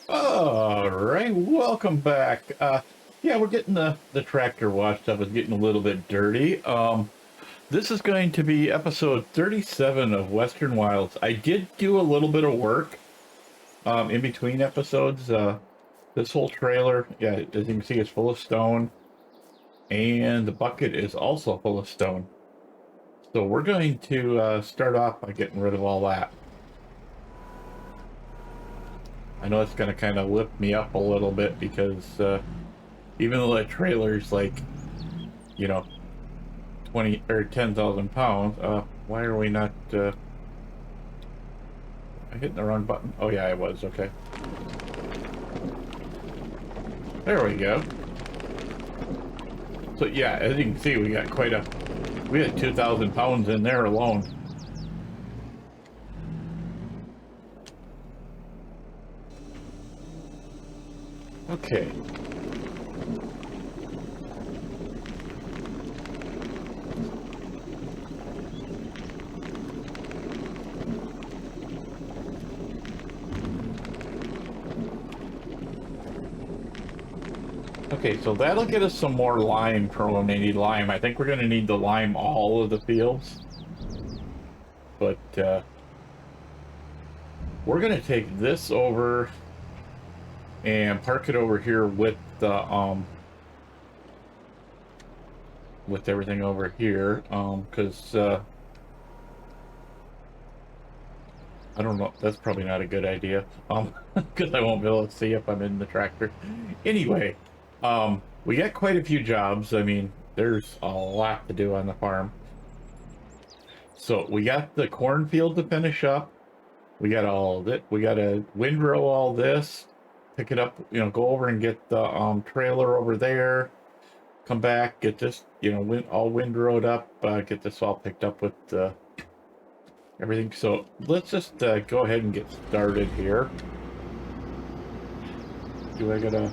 All right, welcome back. Yeah, we're getting the tractor washed up. It's getting a little bit dirty. This is going to be episode 37 of Western Wilds. I did do a little bit of work in between episodes. This whole trailer, yeah, as you can see, is full of stone, and the bucket is also full of stone. So we're going to start off by getting rid of all that. I know it's going to kind of lift me up a little bit because even though that trailer's like, you know, 20 or 10,000 pounds, why are we not, am I hitting the wrong button? Oh yeah, I was, okay. There we go. So yeah, as you can see, we got we had 2,000 pounds in there alone. Okay. Okay, so that'll get us some more lime for when they need lime. I think we're going to need the lime all of the fields. But we're going to take this over and park it over here with the with everything over here, because I don't know, that's probably not a good idea, because I won't be able to see if I'm in the tractor. Anyway, we got quite a few jobs. I mean, there's a lot to do on the farm. So we got the cornfield to finish up. We got all of it. We got to windrow all this, pick it up, you know, go over and get the trailer over there, come back, get this, you know, all windrowed up, get this all picked up with everything. So let's just go ahead and get started here. Do I gotta...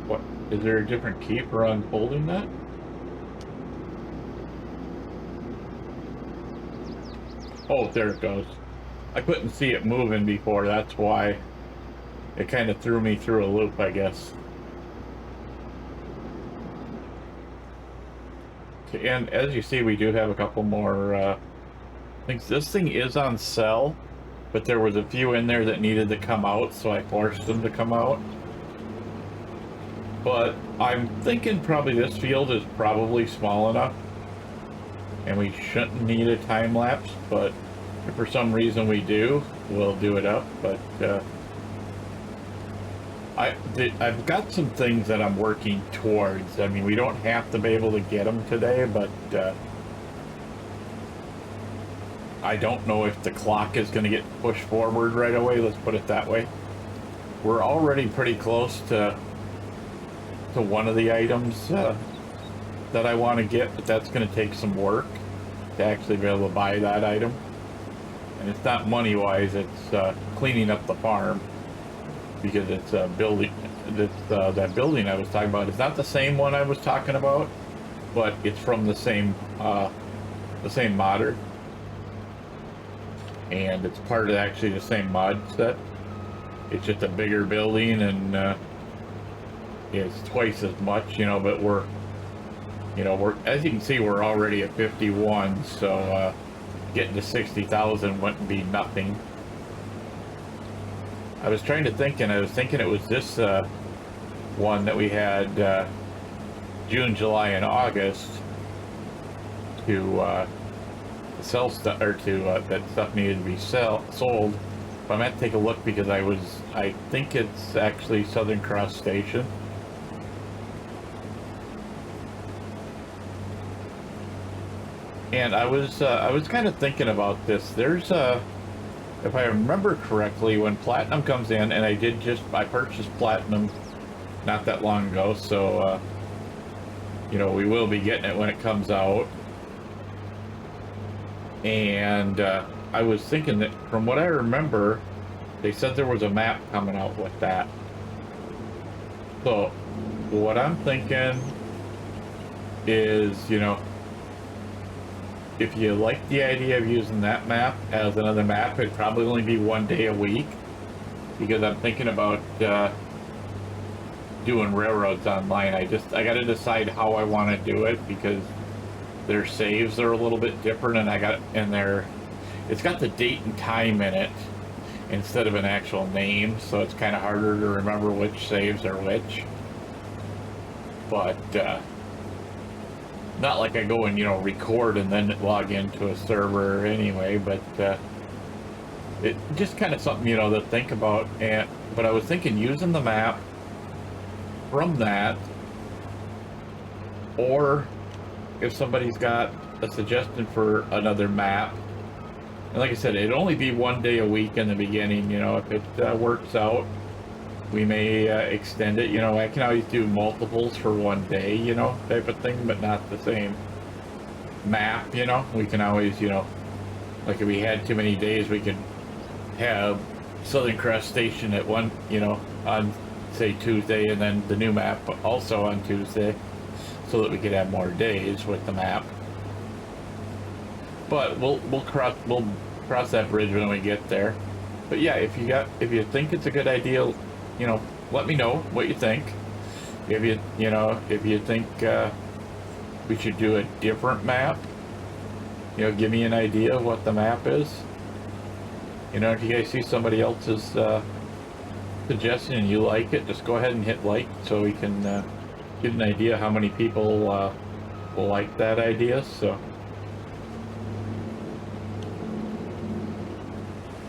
What? Is there a different key for unfolding that? Oh, there it goes. I couldn't see it moving before, that's why it kind of threw me through a loop, I guess. Okay, and as you see, we do have a couple more things. This thing is on sale, but there was a few in there that needed to come out, so I forced them to come out. But I'm thinking probably this field is probably small enough, and we shouldn't need a time lapse, but if for some reason we do, we'll do it up. But I've got some things that I'm working towards. I mean, we don't have to be able to get them today, but I don't know if the clock is going to get pushed forward right away. Let's put it that way. We're already pretty close to one of the items that I want to get, but that's going to take some work to actually be able to buy that item. And it's not money-wise, it's cleaning up the farm, because it's building. That building I was talking about is not the same one I was talking about, but it's from the same modder, and it's part of actually the same mod set. It's just a bigger building, and it's twice as much, you know. But we're as you can see, we're already at 51, so getting to 60,000 wouldn't be nothing. I was trying to think, and I was thinking it was this one that we had June, July, and August to sell stuff, or to that stuff needed to be sold. But I'm going to take a look, because I think it's actually Southern Cross Station. And I was kind of thinking about this. There's if I remember correctly, when Platinum comes in, and I purchased Platinum not that long ago, so you know, we will be getting it when it comes out. And I was thinking that, from what I remember, they said there was a map coming out with that. So what I'm thinking is, you know, if you like the idea of using that map as another map, it'd probably only be 1 day a week, because I'm thinking about doing railroads online. I gotta decide how I want to do it, because their saves are a little bit different, and it's got the date and time in it instead of an actual name, so it's kind of harder to remember which saves are which. But not like I go and, you know, record and then log into a server anyway, but it just kind of something, you know, to think about. But I was thinking using the map from that, or if somebody's got a suggestion for another map. And like I said, it'd only be 1 day a week in the beginning, you know. If it works out, we may extend it. You know, I can always do multiples for 1 day, you know, type of thing, but not the same map, you know. We can always, you know, like if we had too many days, we could have Southern Cross Station at one, you know, on say Tuesday, and then the new map also on Tuesday, so that we could have more days with the map. But we'll cross that bridge when we get there. But yeah, if you think it's a good idea, you know, let me know what you think. If you think we should do a different map, you know, give me an idea of what the map is. You know, if you guys see somebody else's suggestion and you like it, just go ahead and hit like, so we can get an idea how many people will like that idea. So,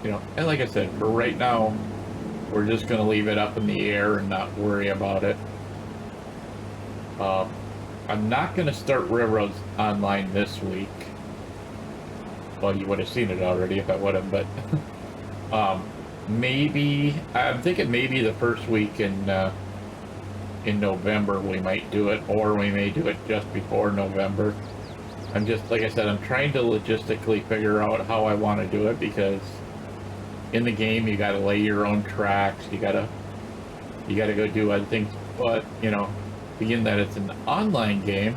you know, and like I said, for right now, we're just going to leave it up in the air and not worry about it. I'm not going to start railroads online this week. Well, you would have seen it already if I would have, but maybe, I'm thinking maybe the first week in November we might do it, or we may do it just before November. I'm just, like I said, I'm trying to logistically figure out how I want to do it, because in the game you got to lay your own tracks, you got to go do other things. But, you know, being that it's an online game,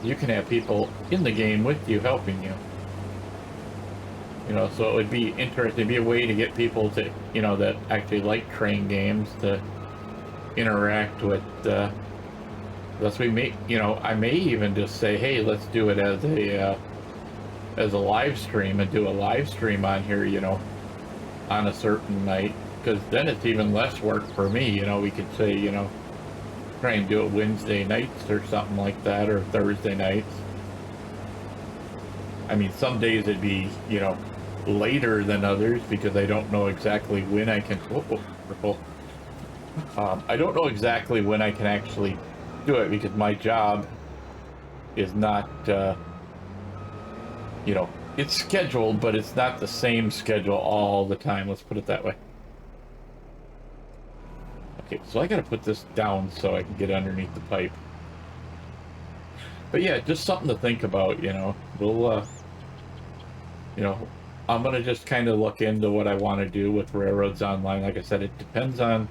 you can have people in the game with you helping you. You know, so it would be interesting, it'd be a way to get people to, you know, that actually like train games to interact with thus we may, you know, I may even just say, hey, let's do it as a live stream, and do a live stream on here, you know, on a certain night, because then it's even less work for me. You know, we could say, you know, try and do it Wednesday nights or something like that, or Thursday nights. I mean, some days it'd be, you know, later than others, because I don't know exactly when I can, I don't know exactly when I can actually do it, because my job is not, you know, it's scheduled, but it's not the same schedule all the time. Let's put it that way. Okay, so I gotta put this down so I can get underneath the pipe. But yeah, just something to think about, you know. We'll, you know, I'm gonna just kind of look into what I want to do with railroads online. Like I said, it depends on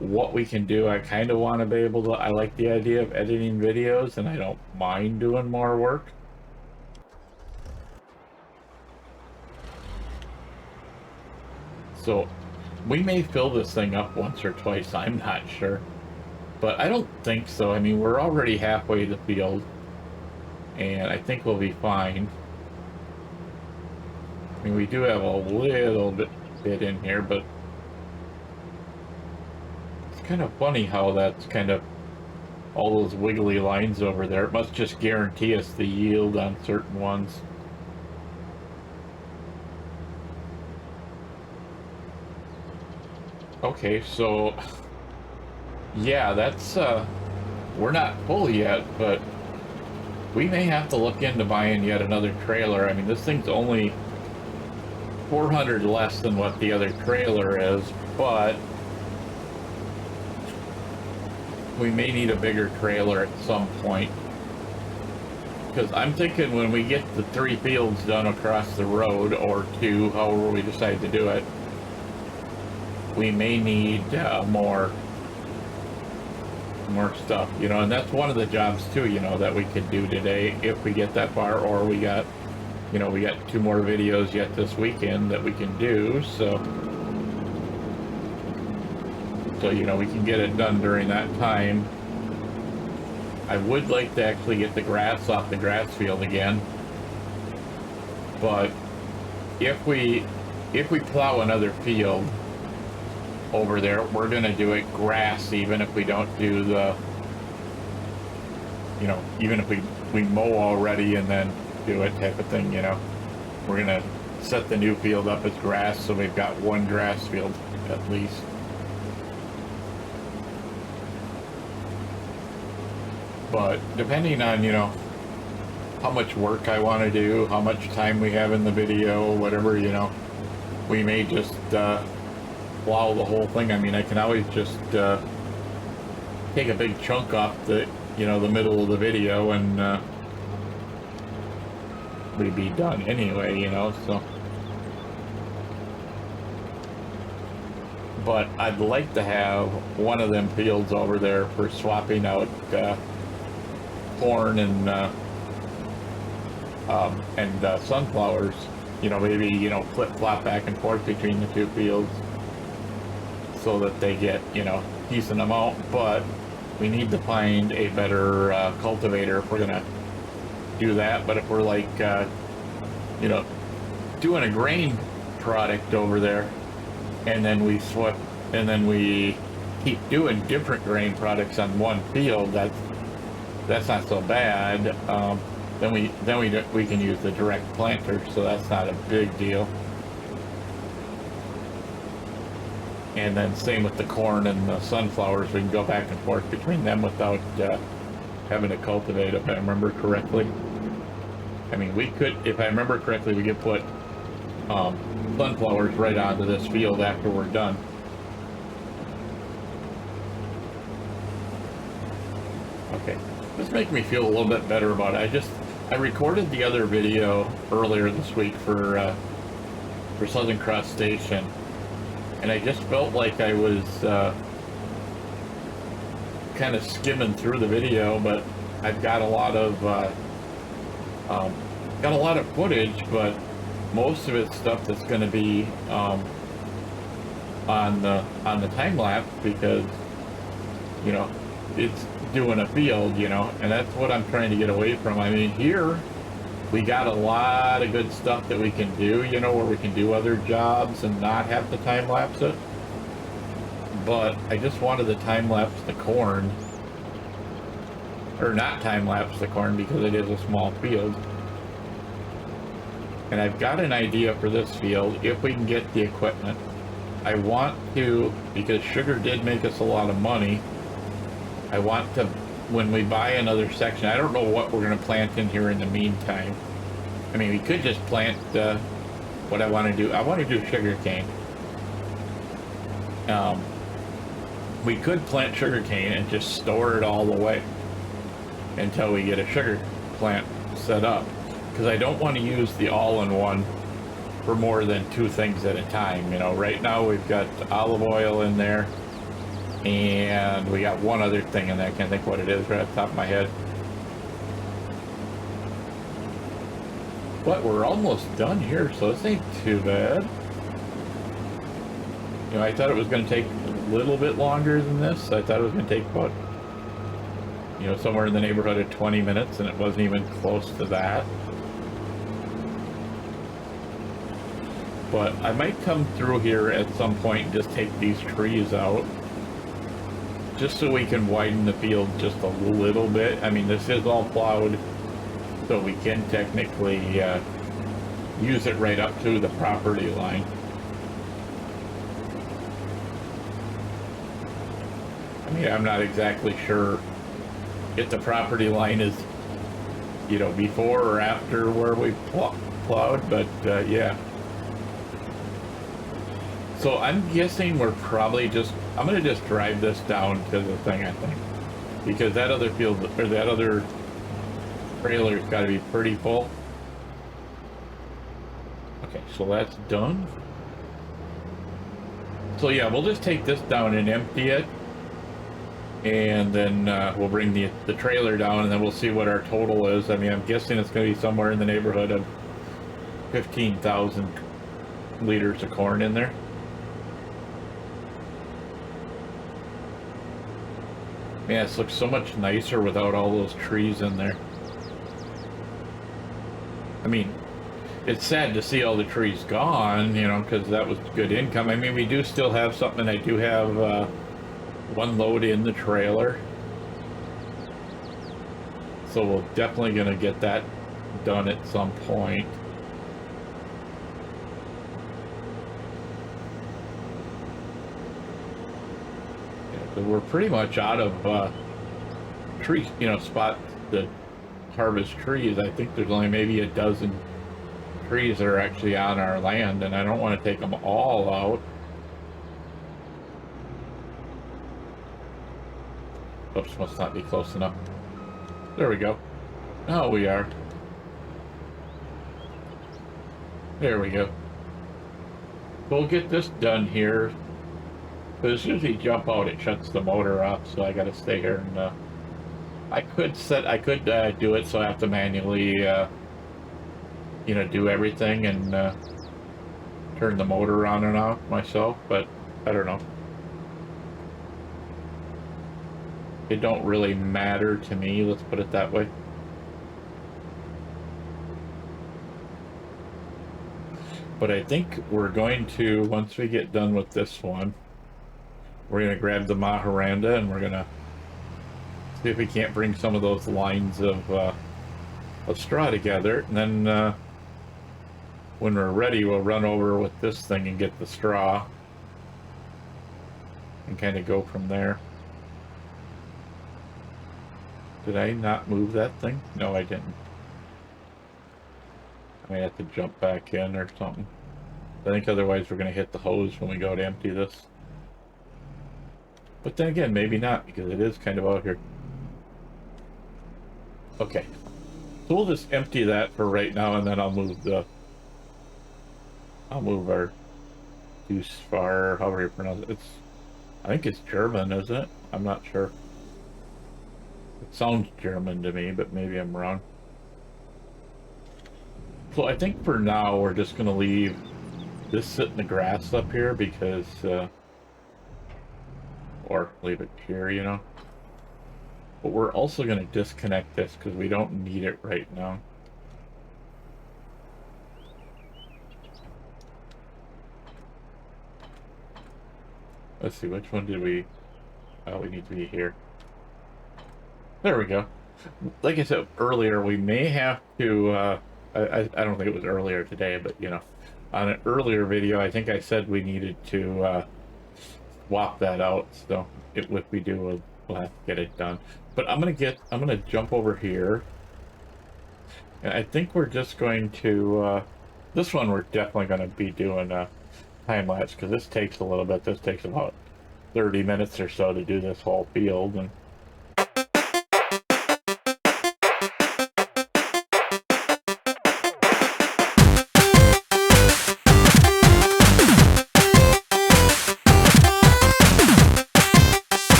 what we can do. I kind of want to be able to, I like the idea of editing videos, and I don't mind doing more work. So we may fill this thing up once or twice, I'm not sure. But I don't think so. I mean, we're already halfway to the field, and I think we'll be fine. I mean, we do have a little bit in here, but it's kind of funny how that's kind of all those wiggly lines over there. It must just guarantee us the yield on certain ones. Okay, so yeah, that's we're not full yet, but we may have to look into buying yet another trailer. I mean, this thing's only 400 less than what the other trailer is, but we may need a bigger trailer at some point, because I'm thinking when we get the 3 fields done across the road, or 2, however we decide to do it, we may need more more stuff, you know, and that's one of the jobs too, you know, that we could do today if we get that far, or we got, you know, we got 2 more videos yet this weekend that we can do, so you know, we can get it done during that time. I would like to actually get the grass off the grass field again, but if we plow another field over there, we're gonna do it grass, even if we don't do the, you know, even if we mow already and then do it type of thing, you know. We're gonna set the new field up as grass, so we've got 1 grass field at least. But depending on, you know, how much work I want to do, how much time we have in the video, whatever, you know, we may just plow the whole thing. I mean, I can always just take a big chunk off the, you know, the middle of the video, and we'd be done anyway, you know, so. But I'd like to have one of them fields over there for swapping out corn and sunflowers, you know, maybe, you know, flip-flop back and forth between the 2 fields so that they get, you know, decent amount. But we need to find a better cultivator if we're gonna do that. But if we're like, you know, doing a grain product over there, and then we swap, and then we keep doing different grain products on one field, that's not so bad. Then we can use the direct planter, so that's not a big deal. And then same with the corn and the sunflowers, we can go back and forth between them without having to cultivate, if I remember correctly. I mean, we could, if I remember correctly, we could put sunflowers right onto this field after we're done. Okay, this makes me feel a little bit better about it. I recorded the other video earlier this week for Southern Cross Station, and I just felt like I was kind of skimming through the video, but I've got a lot of footage, but most of it's stuff that's going to be on the time lapse, because, you know, it's doing a field, you know, and that's what I'm trying to get away from. I mean, here we got a lot of good stuff that we can do, you know, where we can do other jobs and not have to time lapse it. But I just wanted to time lapse the corn, or not time lapse the corn, because it is a small field. And I've got an idea for this field if we can get the equipment. I want to, because sugar did make us a lot of money, I want to, when we buy another section, I don't know what we're going to plant in here in the meantime. I mean, we could just plant what I want to do. I want to do sugar cane. We could plant sugar cane and just store it all the way until we get a sugar plant set up, because I don't want to use the all-in-one for more than 2 things at a time. You know, right now we've got olive oil in there, and we got one other thing in there. I can't think what it is right off the top of my head. But we're almost done here, so this ain't too bad. You know, I thought it was going to take a little bit longer than this. I thought it was going to take about, you know, somewhere in the neighborhood of 20 minutes, and it wasn't even close to that. But I might come through here at some point and just take these trees out, just so we can widen the field just a little bit. I mean, this is all plowed, so we can technically use it right up to the property line. I mean, I'm not exactly sure if the property line is, you know, before or after where we plowed, but yeah. So I'm guessing we're probably just, I'm going to just drive this down to the thing, I think, because that other field, or that other trailer's got to be pretty full. Okay, so that's done. So yeah, we'll just take this down and empty it, and then we'll bring the trailer down, and then we'll see what our total is. I mean, I'm guessing it's going to be somewhere in the neighborhood of 15,000 liters of corn in there. Man, this looks so much nicer without all those trees in there. I mean, it's sad to see all the trees gone, you know, because that was good income. I mean, we do still have something. I do have one load in the trailer. So we're definitely going to get that done at some point. We're pretty much out of tree, you know, spots to harvest trees. I think there's only maybe a dozen trees that are actually on our land, and I don't want to take them all out. Oops, must not be close enough. There we go. Oh, we are. There we go. We'll get this done here. But as soon as we jump out, it shuts the motor off, so I gotta stay here. And I could do it so I have to manually, you know, do everything and turn the motor on and off myself, but I don't know. It don't really matter to me, let's put it that way. But I think we're going to, once we get done with this one, we're going to grab the Maharanda and we're going to see if we can't bring some of those lines of straw together. And then when we're ready, we'll run over with this thing and get the straw and kind of go from there. Did I not move that thing? No, I didn't. I may have to jump back in or something. I think otherwise we're going to hit the hose when we go to empty this. But then again, maybe not, because it is kind of out here. Okay. So we'll just empty that for right now, and then I'll move our juice far, however you pronounce it. I think it's German, is it? I'm not sure. It sounds German to me, but maybe I'm wrong. So I think for now we're just going to leave this sit in the grass up here because, or leave it here, you know. But we're also going to disconnect this because we don't need it right now. Let's see, which one did we... Oh, we need to be here. There we go. Like I said earlier, we may have to... I don't think it was earlier today, but, you know, on an earlier video, I think I said we needed to swap that out. So if we do, we'll have to get it done. But I'm gonna jump over here, and I think we're just going to this one we're definitely going to be doing a time lapse because this takes a little bit. This takes about 30 minutes or so to do this whole field. And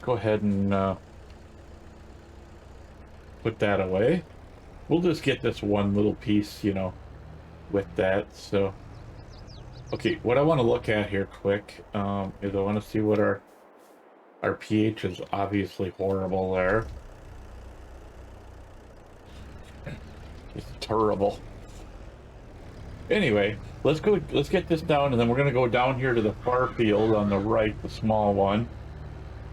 go ahead and put that away. We'll just get this one little piece, you know, with that. So, okay, what I want to look at here quick is I want to see what our pH is. Obviously horrible there. It's terrible. Anyway, let's get this down, and then we're going to go down here to the far field on the right, the small one.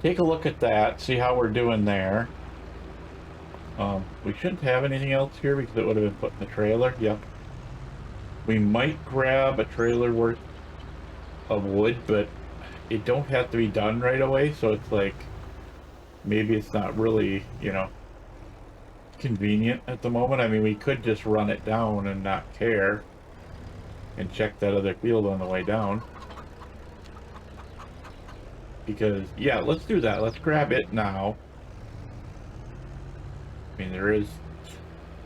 Take a look at that, see how we're doing there. We shouldn't have anything else here because it would have been put in the trailer. Yep. We might grab a trailer worth of wood, but it don't have to be done right away, so it's like, maybe it's not really, you know, convenient at the moment. I mean, we could just run it down and not care and check that other field on the way down. Because, yeah, let's do that. Let's grab it now. I mean, there is...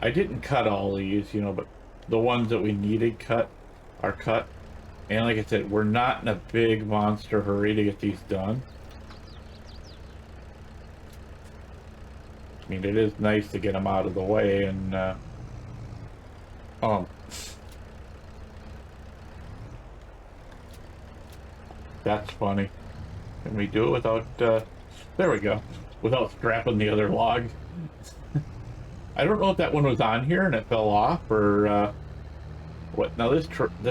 I didn't cut all these, you know, but the ones that we needed cut are cut. And like I said, we're not in a big monster hurry to get these done. I mean, it is nice to get them out of the way and, that's funny. Can we do it without, there we go. Without scrapping the other log. I don't know if that one was on here and it fell off or, what. Now this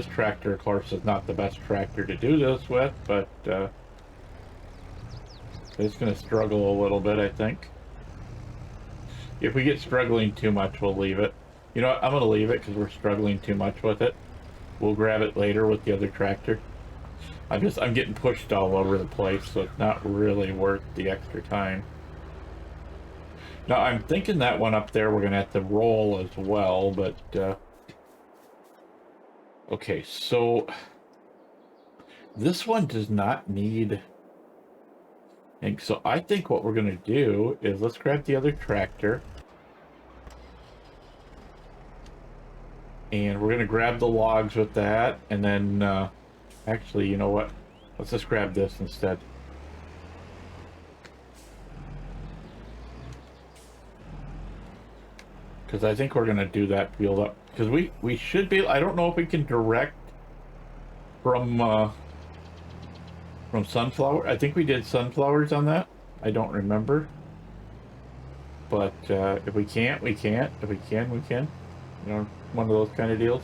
tractor, of course, is not the best tractor to do this with, but, it's going to struggle a little bit, I think. If we get struggling too much, we'll leave it. You know what? I'm going to leave it because we're struggling too much with it. We'll grab it later with the other tractor. I'm getting pushed all over the place, so it's not really worth the extra time. Now, I'm thinking that one up there we're going to have to roll as well, but, okay, so this one does not need... And so I think what we're going to do is let's grab the other tractor. And we're going to grab the logs with that. And then, actually, you know what? Let's just grab this instead. Because I think we're going to do that field up. Because we should be... I don't know if we can direct from sunflower. I think we did sunflowers on that. I don't remember. But if we can't, we can't. If we can, we can. You know, one of those kind of deals.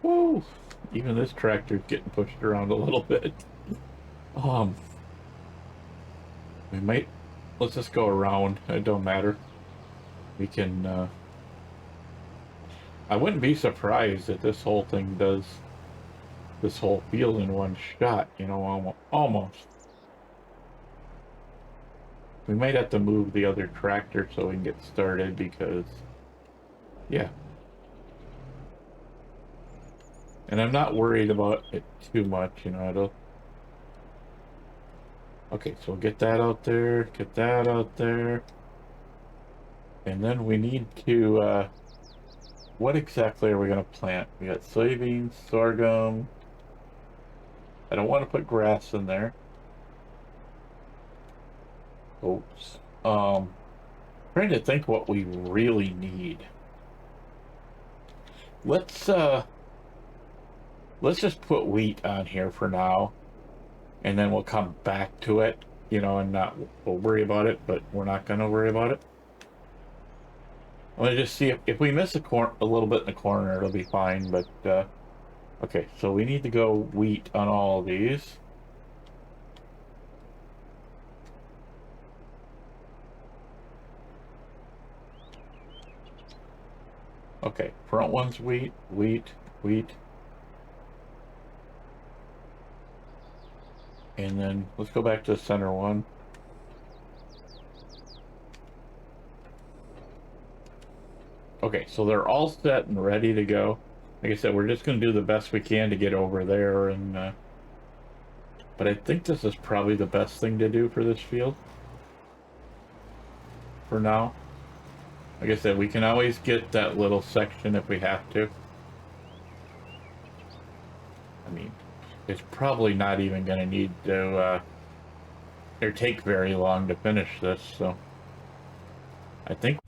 Whoa! Even this tractor's getting pushed around a little bit. We might... Let's just go around. It don't matter. We can... I wouldn't be surprised if this whole thing does this whole field in one shot, you know, almost. We might have to move the other tractor so we can get started because, yeah. And I'm not worried about it too much, you know, it'll... Okay, so we'll get that out there, get that out there. And then we need to, what exactly are we going to plant? We got soybeans, sorghum. I don't want to put grass in there. Oats. Trying to think what we really need. Let's just put wheat on here for now. And then we'll come back to it, you know, and we'll worry about it, but we're not going to worry about it. I'm going to just see if we miss a little bit in the corner, it'll be fine, but, okay, so we need to go wheat on all of these. Okay, front one's wheat, wheat, wheat. And then let's go back to the center one. Okay, so they're all set and ready to go. Like I said, we're just going to do the best we can to get over there. And but I think this is probably the best thing to do for this field. For now. Like I said, we can always get that little section if we have to. I mean, it's probably not even going to need to or take very long to finish this, so I think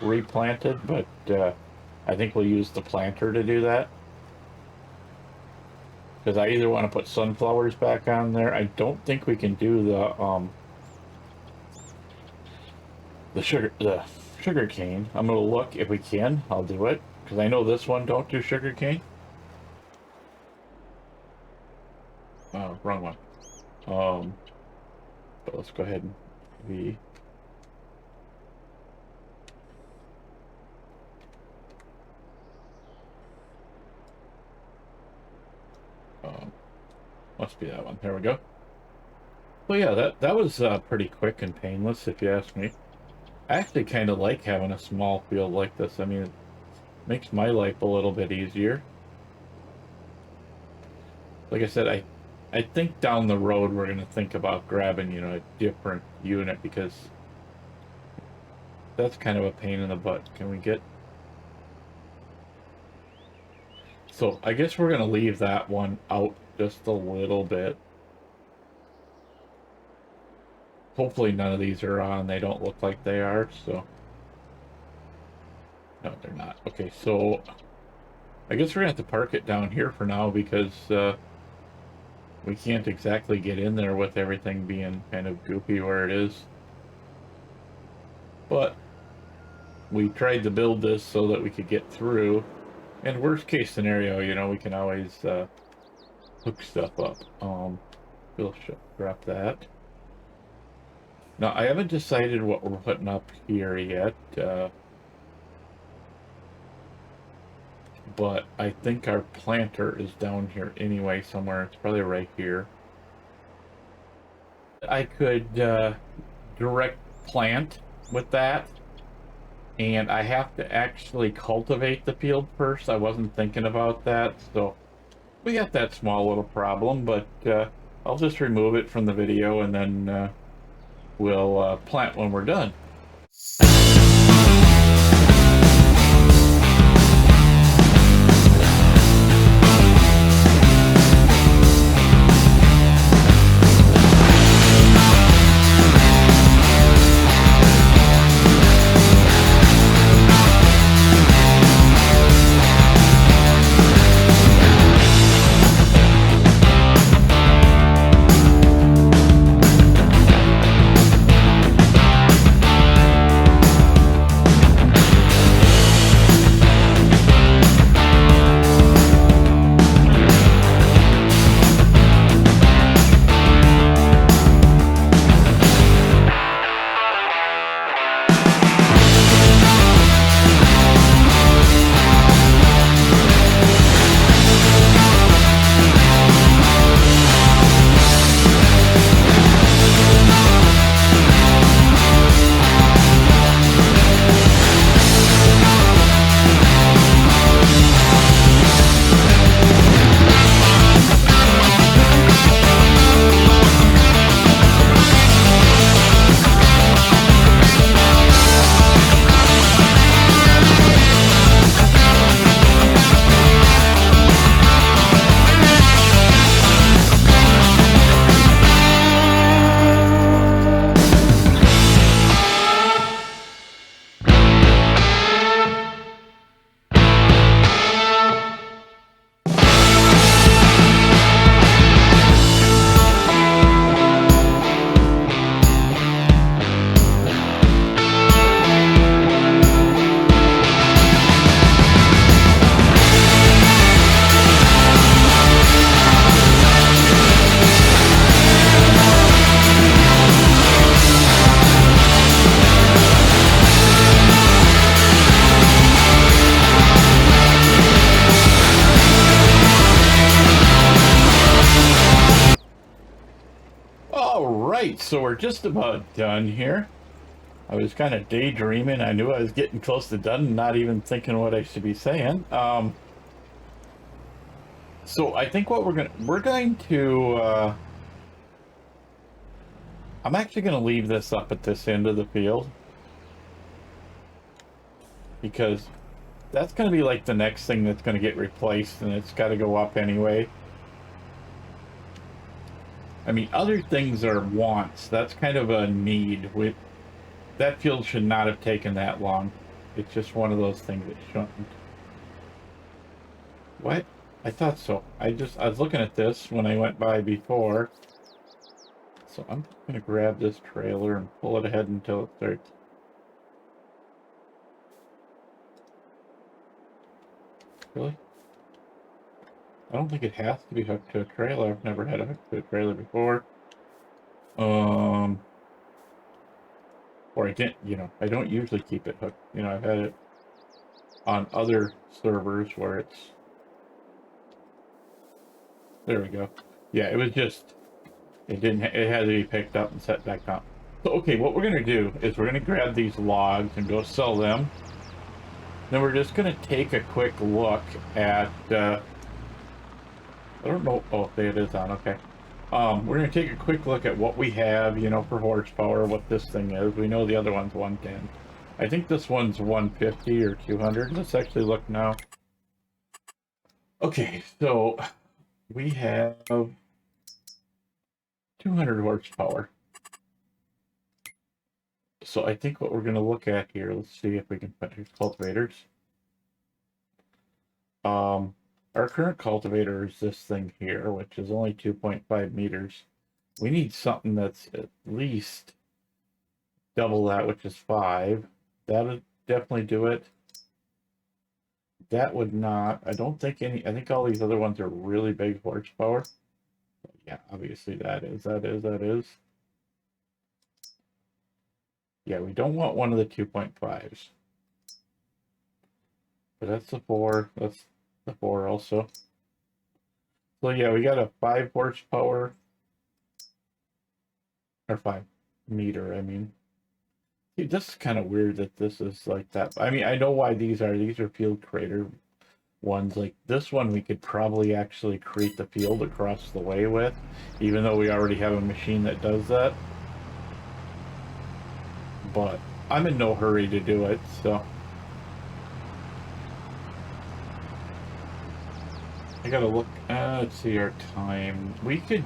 replanted, but I think we'll use the planter to do that. Because I either want to put sunflowers back on there. I don't think we can do the sugar cane. I'm gonna look if we can. I'll do it because I know this one don't do sugar cane. Oh, wrong one. But let's go ahead and must be that one. There we go. Well, yeah, that was pretty quick and painless, if you ask me. I actually kind of like having a small field like this. I mean, it makes my life a little bit easier. Like I said, I think down the road we're going to think about grabbing, you know, a different unit because that's kind of a pain in the butt. Can we get... So I guess we're going to leave that one out just a little bit. Hopefully none of these are on. They don't look like they are, so... No, they're not. Okay, so... I guess we're going to have to park it down here for now because we can't exactly get in there with everything being kind of goofy where it is. But we tried to build this so that we could get through. And worst case scenario, you know, we can always hook stuff up. We'll drop that. Now, I haven't decided what we're putting up here yet. But I think our planter is down here anyway somewhere. It's probably right here. I could direct plant with that. And I have to actually cultivate the field first. I wasn't thinking about that. So we got that small little problem. But I'll just remove it from the video and then we'll plant when we're done. So we're just about done here. I was kind of daydreaming. I knew I was getting close to done and not even thinking what I should be saying. So I think what we're going to I'm actually going to leave this up at this end of the field, because that's going to be like the next thing that's going to get replaced, and it's got to go up anyway. I mean, other things are wants. That's kind of a need. That field should not have taken that long. It's just one of those things that shouldn't. What? I thought so. I was looking at this when I went by before. So I'm going to grab this trailer and pull it ahead until it starts. Really? I don't think it has to be hooked to a trailer. I've never had it hooked to a trailer before. Or I didn't, I don't usually keep it hooked. I've had it on other servers where it's... There we go. Yeah, it was just... It had to be picked up and set back up. So, okay, what we're going to do is we're going to grab these logs and go sell them. Then we're just going to take a quick look at... I don't know... Oh, there it is on, okay. We're going to take a quick look at what we have, for horsepower, what this thing is. We know the other one's 110. I think this one's 150 or 200. Let's actually look now. Okay, so we have 200 horsepower. So I think what we're going to look at here, let's see if we can put these cultivators. Our current cultivator is this thing here, which is only 2.5 meters. We need something that's at least double that, which is 5. That would definitely do it. That would not. I don't think any. I think all these other ones are really big horsepower. Yeah, obviously that is. Yeah, we don't want one of the 2.5s. But that's the 4. That's the 4 also. So yeah, we got a 5 horsepower. Or 5 meter, I mean. See, this is kind of weird that this is like that. I mean, I know why these are. These are field creator ones. Like this one, we could probably actually create the field across the way with, even though we already have a machine that does that. But I'm in no hurry to do it, so. I gotta look, let's see our time. We could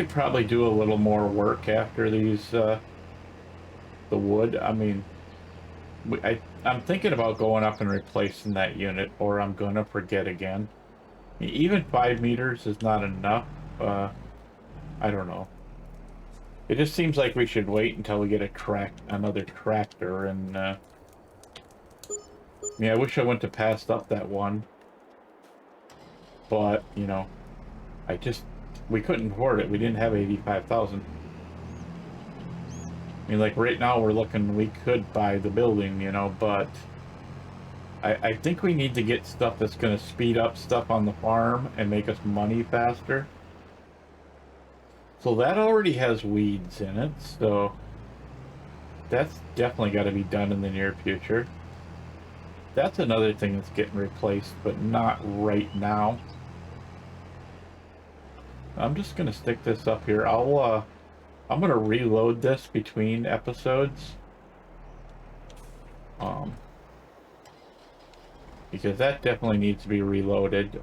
probably do a little more work after these, the wood. I mean, I'm thinking about going up and replacing that unit, or I'm gonna forget again. Even 5 meters is not enough. I don't know. It just seems like we should wait until we get another tractor, and, yeah, I wish I wouldn't have passed up that one. But, we couldn't afford it. We didn't have 85,000. I mean, like, right now we're looking, we could buy the building, but I think we need to get stuff that's going to speed up stuff on the farm and make us money faster. So that already has weeds in it, so that's definitely got to be done in the near future. That's another thing that's getting replaced, but not right now. I'm just gonna stick this up here. I'm gonna reload this between episodes. Because that definitely needs to be reloaded.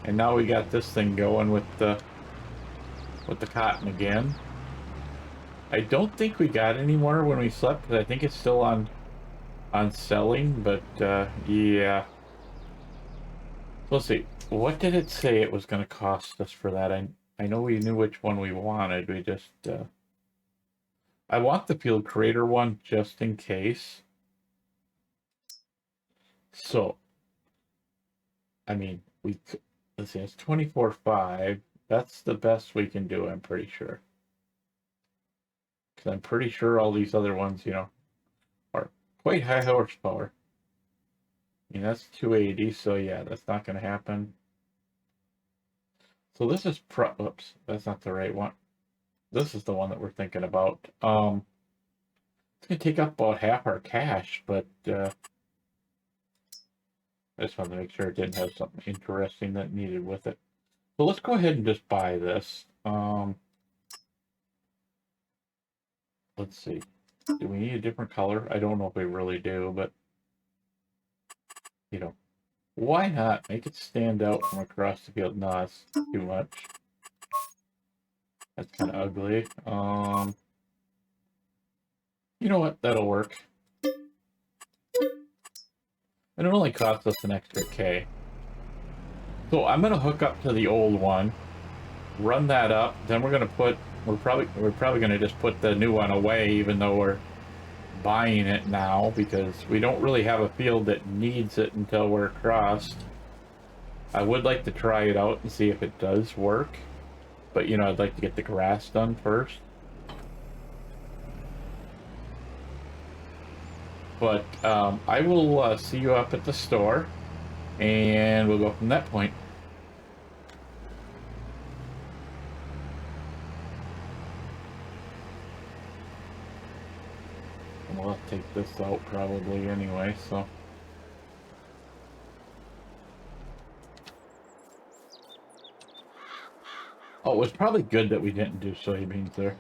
And now we got this thing going with the cotton again. I don't think we got any more when we slept, because I think it's still on selling, but yeah. Let's see. What did it say it was going to cost us for that? I know we knew which one we wanted. We just... I want the field creator one just in case. So, I mean, let's see, it's 24.5. That's the best we can do, I'm pretty sure. Because I'm pretty sure all these other ones, are quite high horsepower. I mean, that's 280, so yeah, that's not going to happen. So this is oops, that's not the right one. This is the one that we're thinking about. It's gonna take up about half our cash, but I just wanted to make sure it didn't have something interesting that needed with it. So let's go ahead and just buy this. Let's see. Do we need a different color? I don't know if we really do, but you know, why not make it stand out from across the field? No, that's too much. That's kind of ugly. You know what? That'll work. And it only costs us an extra K. So I'm gonna hook up to the old one, run that up, then we're gonna put we're probably gonna just put the new one away, even though we're buying it now, because we don't really have a field that needs it until we're across. I would like to try it out and see if it does work, but you know, I'd like to get the grass done first. But I will see you up at the store, and we'll go from that point. And we'll have to take this out probably anyway, so. Oh, it was probably good that we didn't do soybeans there.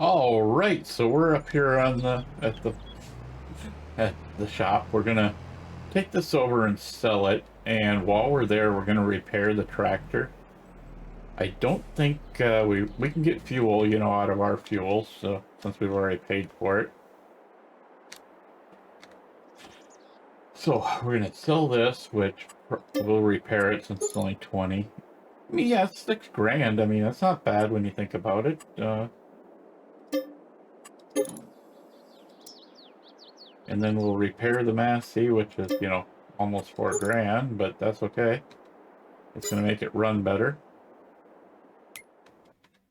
All right, so we're up here on the at the shop. We're gonna take this over and sell it, and while we're there, we're gonna repair the tractor. I don't think we can get fuel, you know, out of our fuel, so since we've already paid for it. So we're gonna sell this, which we'll repair it since it's only 20. I mean, yeah, it's 6 grand. I mean, that's not bad when you think about it. And then we'll repair the Massey, which is, you know, almost 4 grand, but that's okay. It's gonna make it run better.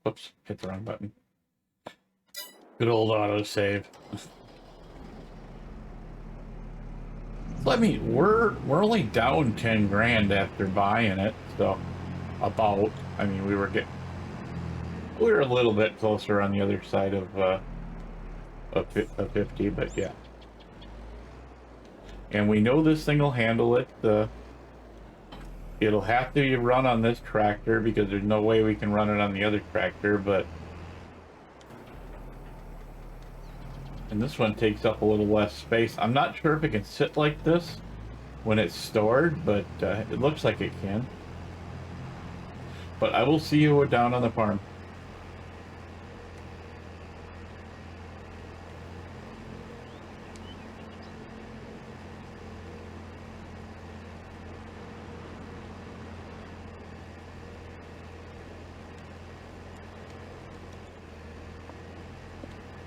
Oops, hit the wrong button. Good old autosave. So, I mean, we're only down 10 grand after buying it, so about. I mean, we were a little bit closer on the other side of 50, but yeah. And we know this thing will handle it. It'll have to be run on this tractor because there's no way we can run it on the other tractor, but. And this one takes up a little less space. I'm not sure if it can sit like this when it's stored, but it looks like it can. But I will see you down on the farm.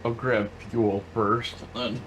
I'll grab fuel first, then.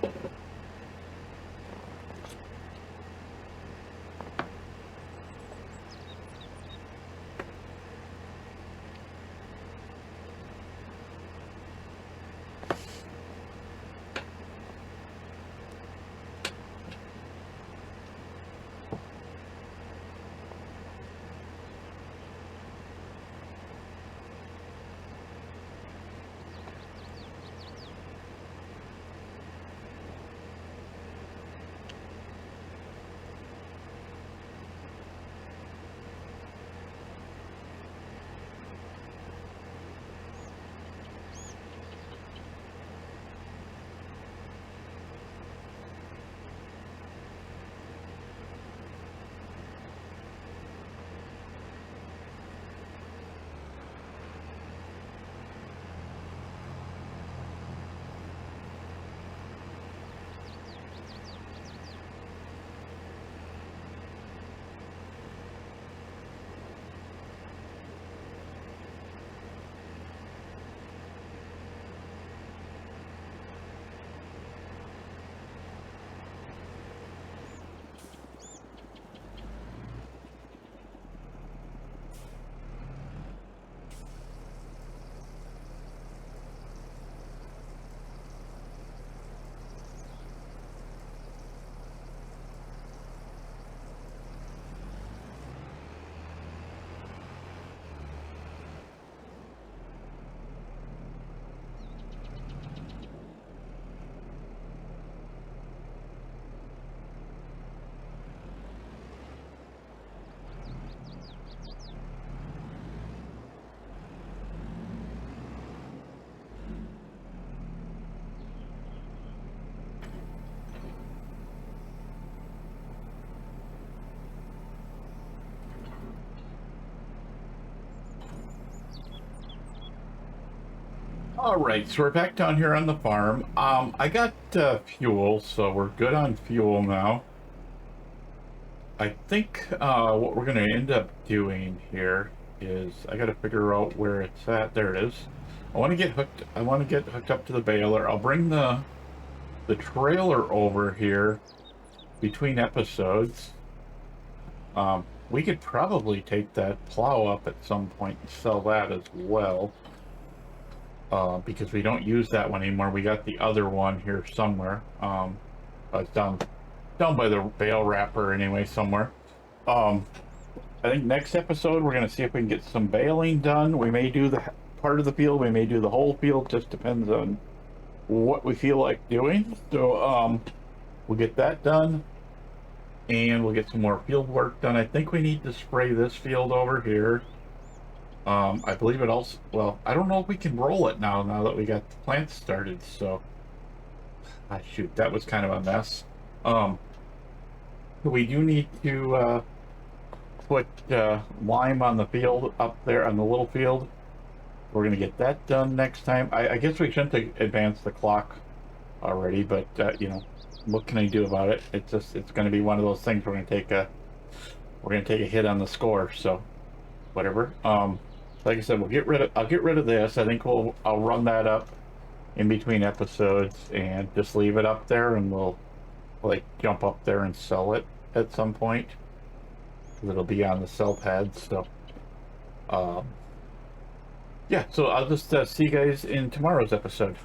All right, so we're back down here on the farm. I got fuel, so we're good on fuel now. I think what we're going to end up doing here is I got to figure out where it's at. There it is. I want to get hooked. I want to get hooked up to the baler. I'll bring the trailer over here between episodes. We could probably take that plow up at some point and sell that as well. Because we don't use that one anymore. We got the other one here somewhere. It's down by the bale wrapper anyway, somewhere. I think next episode we're gonna see if we can get some baling done. We may do the part of the field, we may do the whole field, just depends on what we feel like doing. So we'll get that done, and we'll get some more field work done. I think we need to spray this field over here. I believe it also, well, I don't know if we can roll it now that we got the plants started, so shoot, that was kind of a mess. We do need to put lime on the field up there, on the little field. We're gonna get that done next time. I guess we shouldn't advance the clock already, but you know, what can I do about it? It's gonna be one of those things we're gonna take a hit on the score, so whatever. Like I said, I'll get rid of this. I think I'll run that up in between episodes and just leave it up there, and we'll like jump up there and sell it at some point, because it'll be on the sell pad. So yeah, so I'll just see you guys in tomorrow's episode.